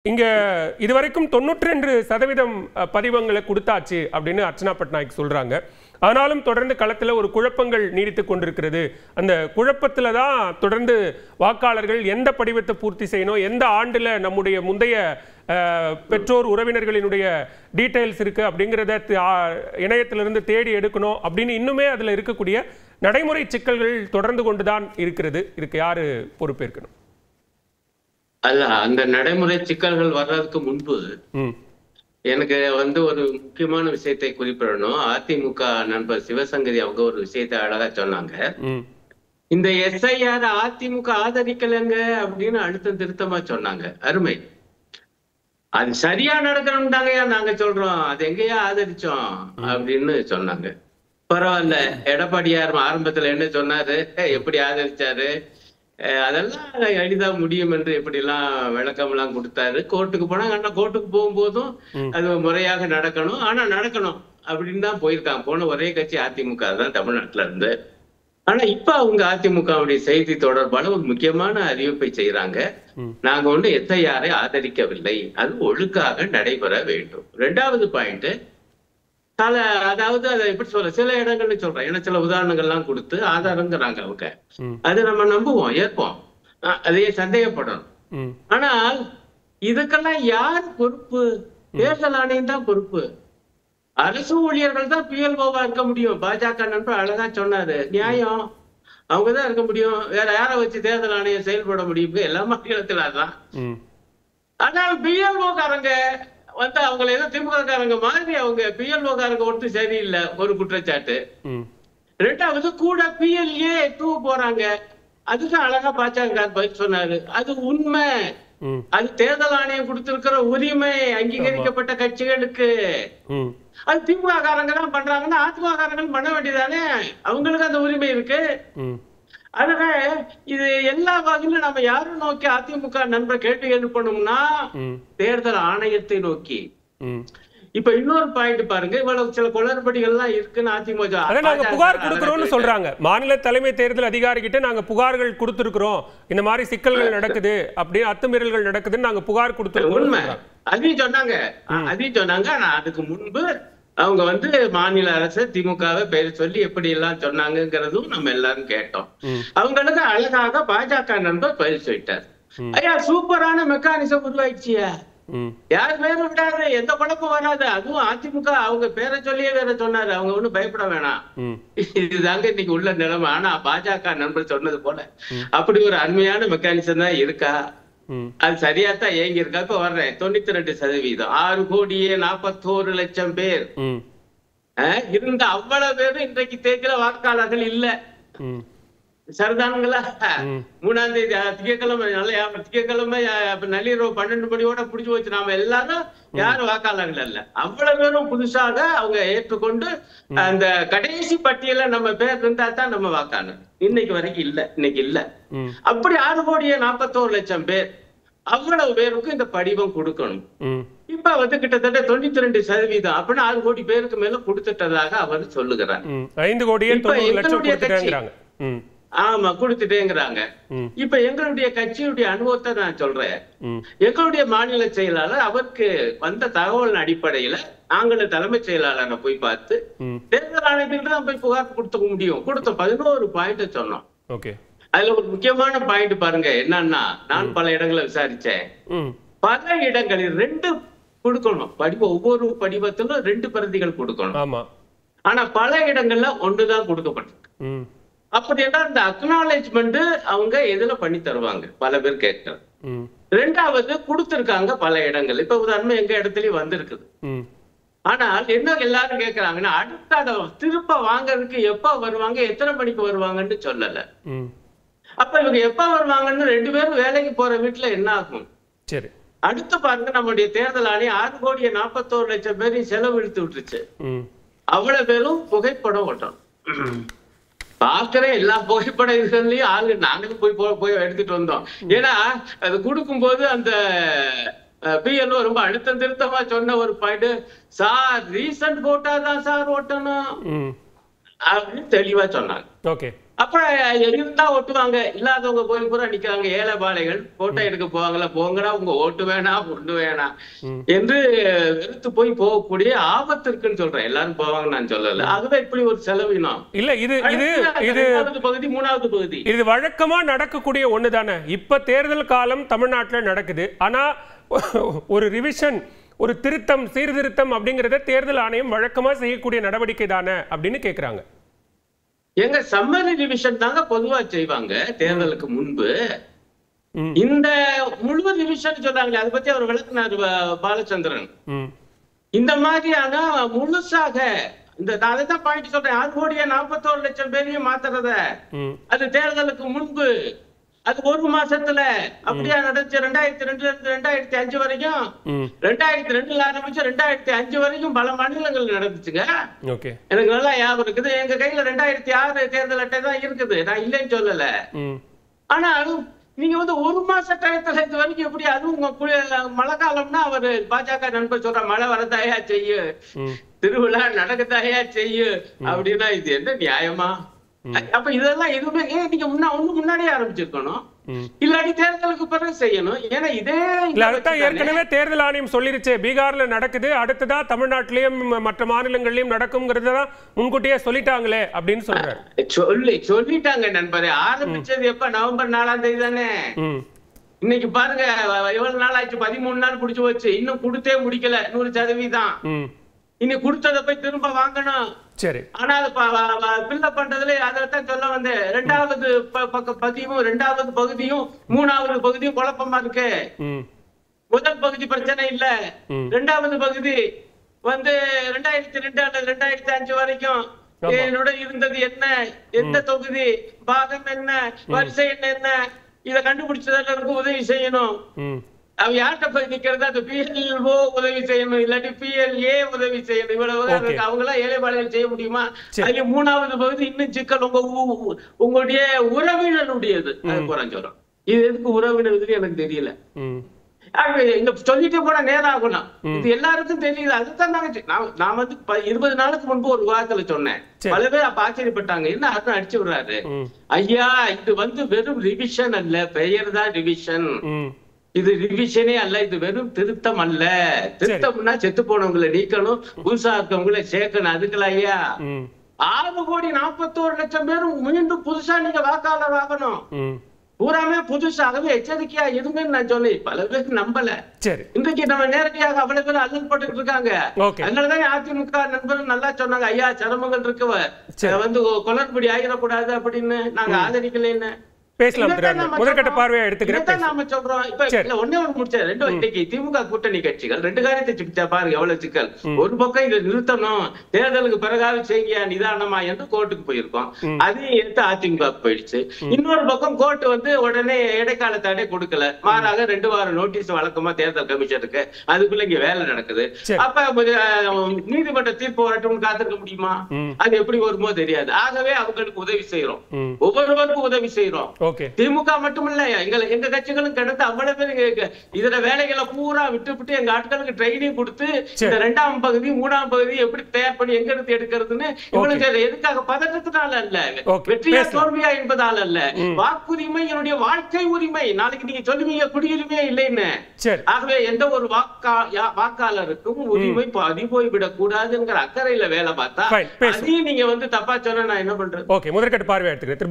இங்க இதுவரைக்கும் 92% பதிவங்களை கொடுத்தாச்சு அப்படின்னு அர்ச்சனா பட்நாயக் சொல்றாங்க. ஆனாலும் தொடர்ந்து களத்துல ஒரு குழப்பங்கள் நீடித்துக் கொண்டிருக்கிறது. அந்த குழப்பத்துல தான் தொடர்ந்து வாக்காளர்கள் எந்த படிவத்தை பூர்த்தி செய்யணும், எந்த ஆண்டுல நம்முடைய முந்தைய பெற்றோர் உறவினர்களினுடைய டீடைல்ஸ் இருக்கு அப்படிங்கிறத இணையத்திலிருந்து தேடி எடுக்கணும் அப்படின்னு இன்னுமே அதுல இருக்கக்கூடிய நடைமுறை சிக்கல்கள் தொடர்ந்து கொண்டுதான் இருக்கிறது. இதுக்கு யாரு பொறுப்பேற்கணும்? அல்ல, அந்த நடைமுறை சிக்கல்கள் வர்றதுக்கு முன்பு எனக்கு ஒரு முக்கியமான விஷயத்தை குறிப்பிடணும். அதிமுக நண்பர் சிவசங்கரி அவங்க ஒரு விஷயத்தை அழகா சொன்னாங்க. இந்த எஸ்ஐஆர் அதிமுக ஆதரிக்கலங்க அப்படின்னு அழுத்தம் திருத்தமா சொன்னாங்க. அருமை. அது சரியா நடக்கணும் தாங்கயா நாங்க சொல்றோம், அது எங்கேயா ஆதரிச்சோம் அப்படின்னு சொன்னாங்க. பரவாயில்ல, எடப்பாடியார் ஆரம்பத்துல என்ன சொன்னாரு, எப்படி ஆதரிச்சாரு, அதெல்லாம் எளிதா முடியும் என்று எப்படி எல்லாம் விளக்கம் எல்லாம் கொடுத்தாரு. கோர்ட்டுக்கு போனாங்க. ஆனா கோர்ட்டுக்கு போகும்போதும் அது முறையாக நடக்கணும், ஆனா நடக்கணும் அப்படின்னு தான் போயிருக்காங்க. போன ஒரே கட்சி அதிமுக தான் தமிழ்நாட்டுல இருந்து. ஆனா இப்ப அவங்க அதிமுகவுடைய செய்தி தொடர்பான ஒரு முக்கியமான அறிவிப்பை செய்யறாங்க. நாங்க எஸ்ஐஆரை ஆதரிக்கவில்லை, அது ஒழுக்காக நடைபெற வேண்டும். 2வது பாயிண்ட், அதாவது அதை எப்படி சொல்ற, சில இடங்கள்ல சொல்றேன், ஏன்னா சில உதாரணங்கள்லாம் கொடுத்து ஆதாரங்கிறாங்க அவங்க. அது நம்ம நம்புவோம், ஏற்போம், அதையே சந்தேகப்படணும். ஆனால் இதுக்கெல்லாம் யார் பொறுப்பு? தேர்தல் ஆணையம் தான் பொறுப்பு. அரசு ஊழியர்கள் தான் பிஎல்ஓவா இருக்க முடியும். பாஜக நண்பர் அழகா சொன்னாரு, நியாயம், அவங்கதான் இருக்க முடியும். வேற யாரை வச்சு தேர்தல் ஆணையம் செயல்பட முடியும்? எல்லா மாநிலத்தில அதான். ஆனால் பிஎல்ஓ காரங்க அவங்களை ஏதோ திமுக காரங்க மாதிரி அவங்க பிஎல்ஓ காரங்க ஒன்றும் சரியில்லை, ஒரு குற்றச்சாட்டு. 2வது கூட பிஎல்ஏ 2 போறாங்க. அதுதான் அழகா பாஜக பதில் சொன்னாரு, அது உண்மை, அது தேர்தல் ஆணையம் கொடுத்திருக்கிற உரிமை, அங்கீகரிக்கப்பட்ட கட்சிகளுக்கு. அது திமுக காரங்க தான் பண்றாங்கன்னா அதிமுக காரங்கள் பண்ண வேண்டியதானே, அவங்களுக்கு அந்த உரிமை இருக்கு. அதனால இது எல்லா வகையிலும் நம்ம யாரும் நோக்கி அதிமுக நண்பர் கேள்வி எழுப்பணும்னா தேர்தல் ஆணையத்தை நோக்கி. இப்ப இன்னொரு பாயிண்ட் பாருங்க, இவ்வளவு சில குளறுபடிகள் எல்லாம் இருக்குன்னு அதிமுக புகார் கொடுக்கிறோம்னு சொல்றாங்க. மாநில தலைமை தேர்தல் அதிகாரி கிட்ட நாங்க புகார்கள் கொடுத்திருக்கிறோம், இந்த மாதிரி சிக்கல்கள் நடக்குது, அப்படி அத்துமீறல்கள் நடக்குதுன்னு நாங்க புகார் கொடுத்திருக்கோம். உண்மை, அதையும் சொன்னாங்க. ஆனா அதுக்கு முன்பு அவங்க மாநில அரசு திமுகவை பேர் சொல்லி எப்படி எல்லாம் சொன்னாங்கிறதும் நம்ம எல்லாரும் கேட்டோம். அவங்களுக்கு அழகாக பாஜக நண்பர் பதில் சொல்லிட்டார். ஐயா, சூப்பரான மெக்கானிசம் உருவாயிடுச்சியா, யார் பேரும் விடாது, எந்த குழப்பம் வராது. அதுவும் அதிமுக அவங்க பேரை சொல்லியே வேற சொன்னாரு, அவங்க ஒண்ணும் பயப்பட வேணாம். இதுதாங்க இன்னைக்கு உள்ள நிலைமை. ஆனா பாஜக நண்பர் சொன்னது போல அப்படி ஒரு அருமையான மெக்கானிசம் தான் இருக்கா? அது சரியாத்தான் இயங்கி இருக்கா? இப்ப வர்றேன், 92%, 6,41,00,000 பேர் இருந்த அவ்வளவு பேரும் இன்றைக்கு தேர்தல வாக்காளர்கள் இல்ல. சரிதானுங்களா? 3ஆம் தேதி திங்கட்கிழமை, திங்கட்கிழமை நள்ளிரவு 12 மணியோட புடிச்சு வச்சு நாம எல்லாரும் யாரும் வாக்காளர்கள் அல்ல. அவ்வளவு பேரும் புதுசாக அவங்க ஏற்றுக்கொண்டு அந்த கடைசி பட்டியல நம்ம பேர் இருந்தா தான் நம்ம வாக்காளர். இன்னைக்கு வரைக்கும் இல்ல, இன்னைக்கு இல்ல. அப்படி 6,41,00,000 பேர், அவ்வளவு பேருக்கு இந்த படிவம் கொடுக்கணும். இப்ப கிட்டத்தட்ட 92%, அப்படின்னா 6 கோடி பேருக்கு மேல கொடுத்துட்டதாக அவர் சொல்லுகிறார். 5 கோடியே 90 லட்சம் கொடுத்துட்டேங்கிறாங்க. ஆமா, கொடுத்துட்டேங்கிறாங்க. இப்ப எங்களுடைய கட்சியுடைய அனுபவத்தை நான் சொல்றேன். எங்களுடைய மாநில செயலாளர் அவருக்கு வந்த தகவல் அடிப்படையில நாங்கள் தலைமைச் செயலாளரை போய் பார்த்து தேர்தல் ஆணையத்துக்கு தான் போய் புகார் கொடுத்துக்க முடியும். கொடுத்த 11 பாயிண்ட் சொன்னோம். அதுல ஒரு முக்கியமான பாயிண்ட் பாருங்க, என்னன்னா நான் பல இடங்களை விசாரிச்சேன். பல இடங்களில் 2 கொடுக்கணும் படிவம், ஒவ்வொரு படிவத்திலும் 2 பிரதிகள் கொடுக்கணும். ஆனா பல இடங்கள்ல 1 தான் கொடுக்கப்பட்டிருக்கு. அப்படி என்றால் இந்த அக்னாலேஜ்மெண்ட் அவங்க எதுல பண்ணி தருவாங்க, பல பேர் கேட்கிறாங்க. 2வது கொடுத்திருக்காங்க பல இடங்கள். இப்ப உதாரணமா எங்க இடத்துலயும் வந்திருக்குது. ஆனால் என்ன எல்லாரும் கேட்கறாங்கன்னா, அடுத்த அதை திருப்ப வாங்கறதுக்கு எப்ப வருவாங்க, எத்தனை மணிக்கு வருவாங்கன்னு சொல்லல. அப்ப இவங்க எப்ப வருவாங்கன்னு 2 பேரும் வேலைக்கு போற வீட்டுல என்ன ஆகும்? அடுத்து பாருங்க, நம்முடைய தேர்தல் ஆணையம் 6,41,00,000 பேரையும் செலவு இழுத்து விட்டுருச்சு. அவ்வளவு பேரும் புகைப்படம் ஓட்டணும். பாக்குற எல்லா புகைப்பட இதுலயும் ஆளு நாங்களும் போய் எடுத்துட்டு வந்தோம். ஏன்னா அது கொடுக்கும் போது அந்த பிஎல்ஓ ரொம்ப அழுத்தம் திருத்தமா சொன்ன ஒரு பாயிண்ட், சார் ரீசன்ட் போட்டா தான் சார் ஓட்டணும் அப்படின்னு தெளிவா சொன்னாங்க. அப்ப இருந்தா ஓட்டுவாங்க, இல்லாதவங்க போய் பூரா நிக்கிறாங்க ஏழை பாலைகள், போட்டோ எடுக்க போவாங்களா, போங்கடா உங்க ஓட்டு வேணாம் ஒண்ணு வேணாம் என்று வெறுத்து போகக்கூடிய ஆபத்து இருக்குன்னு சொல்றேன். எல்லாரும் போவாங்க நான் சொல்லல. ஆகவே இப்படி ஒரு செலவினம் இல்ல. இது பகுதி, மூணாவது பகுதி இது வழக்கமா நடக்கக்கூடிய ஒண்ணுதானே. இப்ப தேர்தல் காலம் தமிழ்நாட்டில் நடக்குது. ஆனா ஒரு ரிவிஷன், ஒரு திருத்தம், சீர்திருத்தம் அப்படிங்கறத தேர்தல் ஆணையம் வழக்கமா செய்யக்கூடிய நடவடிக்கை தானே அப்படின்னு கேக்குறாங்க. எங்க சம்மரி ரிவிஷன் தாங்க பொதுவா செய்வாங்க தேர்தலுக்கு முன்பு. இந்த முழு ரிவிஷன் சொல்றாங்களே, அதை பத்தி அவர் விளக்குனாரு பாலச்சந்திரன். இந்த மாதிரியான முழுசாக இந்த அதைதான் பாயிண்ட் சொல்றேன். 6,41,00,000 பேரையும் மாத்துறத அது தேர்தலுக்கு முன்பு, அது ஒரு மாசத்துல அப்படியா நடந்துச்சு. 2002 இருந்து 2005 வரைக்கும், 2002 ஆரம்பிச்சு 2005 வரைக்கும் பல மாநிலங்கள் நடந்துச்சுங்க. எனக்கு நல்லா ஞாபகம் இருக்குது. எங்க கையில 2006 தேர்தல் அட்டை தான் இருக்குது, நான் இல்லைன்னு சொல்லல. ஆனா நீங்க வந்து ஒரு மாச டயத்துல இது வரைக்கும் எப்படி, அதுவும் மழை காலம்னா அவரு பாஜக நண்பர் சொல்ற மழை வரதாயா செய்யு, திருவிழா நடக்கதாயா செய்யு அப்படின்னா இது என்ன நியாயமா? அப்ப இதெல்லாம் எதுவுமே நீங்க முன்னாடியே ஆரம்பிச்சிருக்கணும், இல்லாட்டி தேர்தலுக்கு பிறகு செய்யணும். ஏன்னா இதே ஏற்கனவே தேர்தல் ஆணையம் சொல்லிருச்சு பீகார்ல நடக்குது, அடுத்ததா தமிழ்நாட்டிலயும் மற்ற மாநிலங்களிலும் நடக்கும்ங்கிறதான் முன்கூட்டியே சொல்லிட்டாங்களே அப்படின்னு சொல்லிட்டாங்க நண்பரே. ஆரம்பிச்சது எப்ப? நவம்பர் 4ஆம் தேதி தானே. இன்னைக்கு பாருங்க எவ்வளவு நாள் ஆச்சு, 13 நாள் புடிச்சு வச்சு, இன்னும் கொடுத்தே முடிக்கல 100%. இனி கொடுத்ததை போய் திரும்ப வாங்கணும். சரி. ஆனா அது பில்டப் பண்றதுல அதான் சொல்ல வந்து 2வது பதிவும் 2வது பகுதியும் 3வது பகுதியும் குழப்பமா இருக்கு. முதல் பகுதி பிரச்சனை இல்ல, 2வது பகுதி வந்து 2002 அல்லது 2005 வரைக்கும் என்னோட இருந்தது என்ன, எந்த தொகுதி பாகம் என்ன, வரிசை என்ன, இதை கண்டுபிடிச்சதற்கு உதவி செய்யணும். அவ யார்கிட்ட போய் நிக்கிறது? அது PLO உதவி செய்யணும், இல்லாட்டி PLA உதவி செய்யணும். இவ்வளவு அவங்க எல்லாம் ஏழைபாளையம் செய்ய முடியுமா? அதுல 3வது பகுதி இன்னும் சிக்கல், உங்களுடைய உறவினருடையது. அது குறைஞ்சோம். இது எதுக்கு உறவினருக்கு எனக்கு தெரியல. இங்க சொல்லிட்டு போனா நேரம் ஆகணும். இது எல்லாருக்கும் தெரியல. அதுதான் நான் வந்து 20 நாளுக்கு முன்பு ஒரு விவாதத்துல சொன்னேன். பல பேர் அப்ப ஆச்சரியப்பட்டாங்க, என்ன அர்த்தம் அடிச்சு விடுறாரு. ஐயா, இது வந்து வெறும் ரிவிஷன் அல்ல, பெயர் தான் ரிவிஷன். இது ரிவிஷனே அல்ல, இது வெறும் திருத்தம் அல்ல. திருத்தம்னா செத்து போனவங்களை நீக்கணும், புதுசா இருக்கவங்களை சேர்க்கணும். அதுக்குள்ள ஐயா 6,41,00,000 பேரும் மீண்டும் புதுசா நீங்க வாக்காளர் ஆகணும். பூராமே புதுசாகவே எச்சரிக்கையா இருங்கன்னு நான் சொன்னேன். பல பேருக்கு நம்பல. இன்றைக்கு நம்ம நேரடியாக அவ்வளவு பேர் அல்லல் போட்டு இருக்காங்க. அதனாலதான் அதிமுக நண்பர்கள் நல்லா சொன்னாங்க, ஐயா சிரமங்கள் இருக்கவ வந்து குளறுபடி ஆகிடக்கூடாது அப்படின்னு. நாங்க ஆதரிக்கலன்னு முதற்கட்ட பார்வையா எடுத்துக்கிறேன். நாம சொல்றோம். இப்ப ஒன்னே ஒண்ணு முடிச்ச இன்னைக்கு திமுக கூட்டணி கட்சிகள் 2 காரியத்தை பாருங்க எவ்வளவு சிக்கல். ஒரு பக்கம் இதை நிறுத்தணும், தேர்தலுக்கு பிறகாவது செய்ய நிதானமா என்று கோர்ட்டுக்கு போயிருக்கோம். அதையும் எடுத்து அதிமுக போயிடுச்சு. இன்னொரு பக்கம் கோர்ட் வந்து உடனே இடைக்கால தடை கொடுக்கல, மாறாக 2 வார நோட்டீஸ் வழக்கமா தேர்தல் கமிஷனுக்கு. அதுக்குள்ள இங்க வேலை நடக்குது. அப்ப நீதிமன்ற தீர்ப்பு வரட்டும்னு காத்திருக்க முடியுமா? அது எப்படி வருமோ தெரியாது. ஆகவே அவங்களுக்கு உதவி செய்யறோம், ஒவ்வொருவருக்கும் உதவி செய்யறோம். திமுக மட்டுமில்ல, எங்க கட்சிகளும் கிடந்து அவ்வளவு பேர் இதுல வேலைகளை பூரா விட்டு எங்க ஆட்களுக்கு ட்ரைனிங் கொடுத்து இந்த 2ஆம் பகுதி 3ஆம் பகுதி எப்படி தயார் பண்ணி எங்க இருந்து எடுக்கிறதுன்னு இவங்களுக்கு எதுக்காக பதற்றத்தினால அல்ல, வெற்றியா தோல்வியா என்பதால் அல்ல, வாக்குரிமை என்னுடைய வாழ்க்கை உரிமை. நாளைக்கு நீங்க சொல்லுவீங்க குடியுரிமையே இல்லைன்னு. ஆகவே எந்த ஒரு வாக்காளருக்கும் உரிமை பறி போய்விடக் கூடாதுங்கிற அக்கறையில வேலை பார்த்தா அதையும் நீங்க வந்து தப்பா சொன்னா நான் என்ன பண்றது? முதற்கட்ட பார்வை எடுத்துக்கிறேன்.